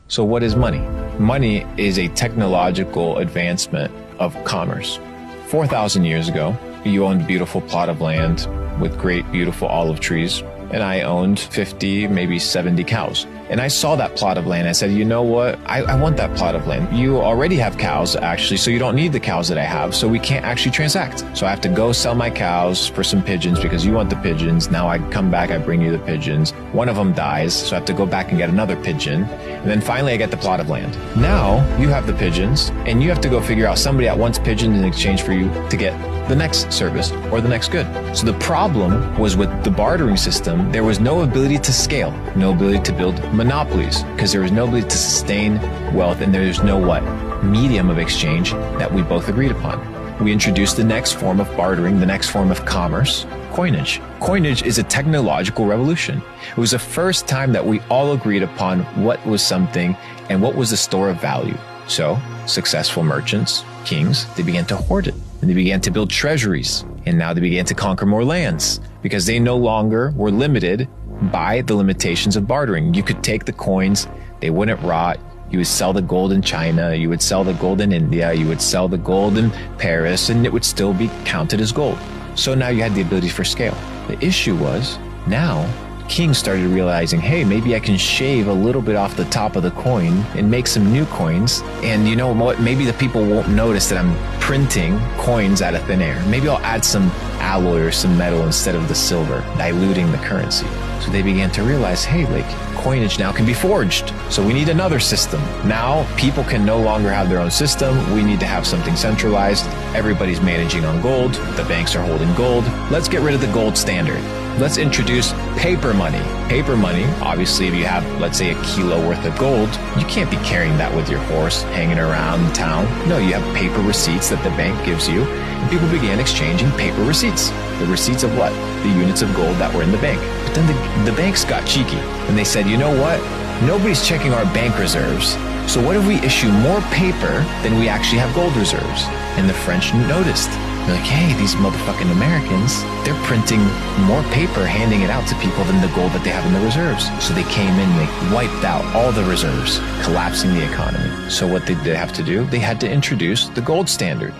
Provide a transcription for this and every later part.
So what is money? Money is a technological advancement of commerce. 4,000 years ago, you owned a beautiful plot of land with great, beautiful olive trees, and I owned 50, maybe 70 cows. And I saw that plot of land. I said, you know what? I want that plot of land. You already have cows, actually, so you don't need the cows that I have, so we can't actually transact. So I have to go sell my cows for some pigeons because you want the pigeons. Now I come back, I bring you the pigeons. One of them dies, so I have to go back and get another pigeon. And then finally I get the plot of land. Now you have the pigeons, and you have to go figure out somebody that wants pigeons in exchange for you to get the next service or the next good. So the problem was with the bartering system, there was no ability to scale, no ability to build monopolies, because there was no ability to sustain wealth, and there's no what? Medium of exchange that we both agreed upon. We introduced the next form of bartering, the next form of commerce, coinage. Coinage is a technological revolution. It was the first time that we all agreed upon what was something and what was the store of value. So successful merchants, kings, they began to hoard it. And they began to build treasuries. And now they began to conquer more lands because they no longer were limited by the limitations of bartering. You could take the coins, they wouldn't rot. You would sell the gold in China, you would sell the gold in India, you would sell the gold in Paris, and it would still be counted as gold. So now you had the ability for scale. The issue was now kings started realizing, hey, maybe I can shave a little bit off the top of the coin and make some new coins. And you know what? Maybe the people won't notice that I'm printing coins out of thin air. Maybe I'll add some alloy or some metal instead of the silver, diluting the currency. So they began to realize, hey, like coinage now can be forged. So we need another system. Now people can no longer have their own system. We need to have something centralized. Everybody's managing on gold. The banks are holding gold. Let's get rid of the gold standard. Let's introduce paper money. Paper money, obviously, if you have, let's say, a kilo worth of gold, you can't be carrying that with your horse hanging around town. No, you have paper receipts that the bank gives you, and people began exchanging paper receipts. The receipts of what? The units of gold that were in the bank. But then the banks got cheeky, and they said, you know what? Nobody's checking our bank reserves. So what if we issue more paper than we actually have gold reserves? And the French noticed. They're like, hey, these motherfucking Americans, they're printing more paper, handing it out to people than the gold that they have in the reserves. So they came in, they wiped out all the reserves, collapsing the economy. So what did they have to do? They had to introduce the gold standard.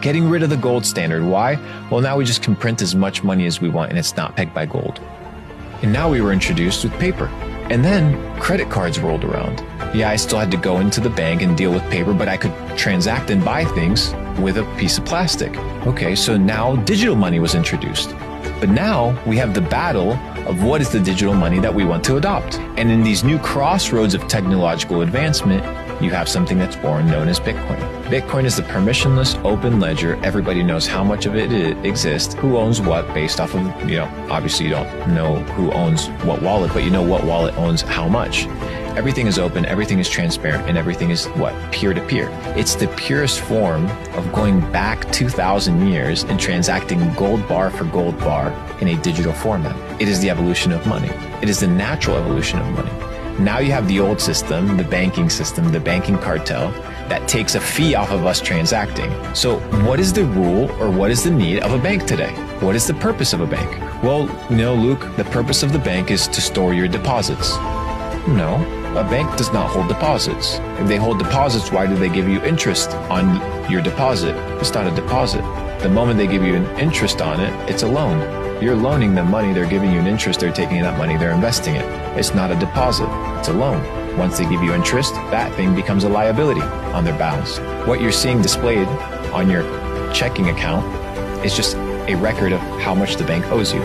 Getting rid of the gold standard. Why? Well, now we just can print as much money as we want, and it's not pegged by gold. And now we were introduced with paper. And then credit cards rolled around. Yeah, I still had to go into the bank and deal with paper, but I could transact and buy things with a piece of plastic. Okay, so now digital money was introduced. But now we have the battle of what is the digital money that we want to adopt. And in these new crossroads of technological advancement, you have something that's born known as Bitcoin. Bitcoin is the permissionless open ledger. Everybody knows how much of it exists, who owns what based off of, obviously you don't know who owns what wallet, but you know what wallet owns how much. Everything is open, everything is transparent, and everything is what? Peer-to-peer. It's the purest form of going back 2,000 years and transacting gold bar for gold bar in a digital format. It is the evolution of money. It is the natural evolution of money. Now you have the old system, the banking cartel, that takes a fee off of us transacting. So what is the rule or what is the need of a bank today? What is the purpose of a bank? Well, Luke, the purpose of the bank is to store your deposits. No, a bank does not hold deposits. If they hold deposits, why do they give you interest on your deposit? It's not a deposit. The moment they give you an interest on it, it's a loan. You're loaning them money, they're giving you an interest, they're taking that money, they're investing it. It's not a deposit, it's a loan. Once they give you interest, that thing becomes a liability on their balance. What you're seeing displayed on your checking account is just a record of how much the bank owes you.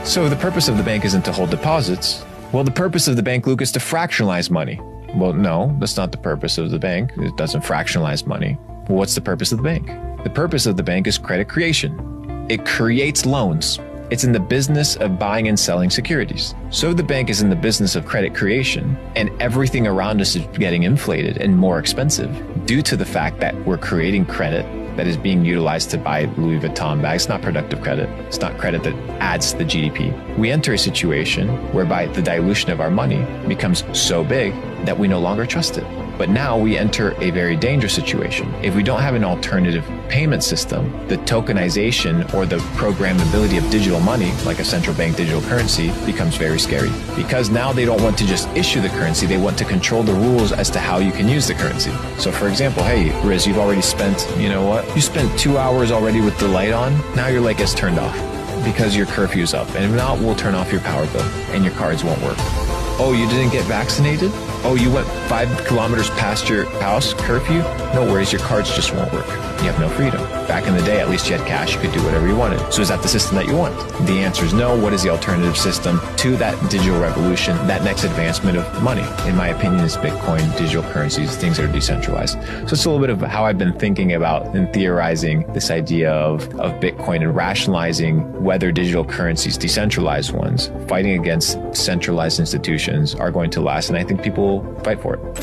So the purpose of the bank isn't to hold deposits. Well, the purpose of the bank, Luke, is to fractionalize money. Well, no, that's not the purpose of the bank. It doesn't fractionalize money. Well, what's the purpose of the bank? The purpose of the bank is credit creation. It creates loans. It's in the business of buying and selling securities. So the bank is in the business of credit creation, and everything around us is getting inflated and more expensive due to the fact that we're creating credit that is being utilized to buy Louis Vuitton bags. It's not productive credit. It's not credit that adds to the GDP. We enter a situation whereby the dilution of our money becomes so big that we no longer trust it. But now we enter a very dangerous situation. If we don't have an alternative payment system, the tokenization or the programmability of digital money, like a central bank digital currency, becomes very scary. Because now they don't want to just issue the currency, they want to control the rules as to how you can use the currency. So for example, hey, Riz, you've already spent, you know what? You spent 2 hours already with the light on. Now your light gets turned off because your curfew's up. And if not, we'll turn off your power bill and your cards won't work. Oh, you didn't get vaccinated? Oh, you went 5 kilometers past your house curfew? No worries, your cards just won't work. You have no freedom. Back in the day, at least you had cash, you could do whatever you wanted. So is that the system that you want? The answer is no. What is the alternative system to that digital revolution, that next advancement of money? In my opinion, is Bitcoin, digital currencies, things that are decentralized. So it's a little bit of how I've been thinking about and theorizing this idea of Bitcoin and rationalizing whether digital currencies, decentralized ones, fighting against centralized institutions are going to last. And I think people will fight for it.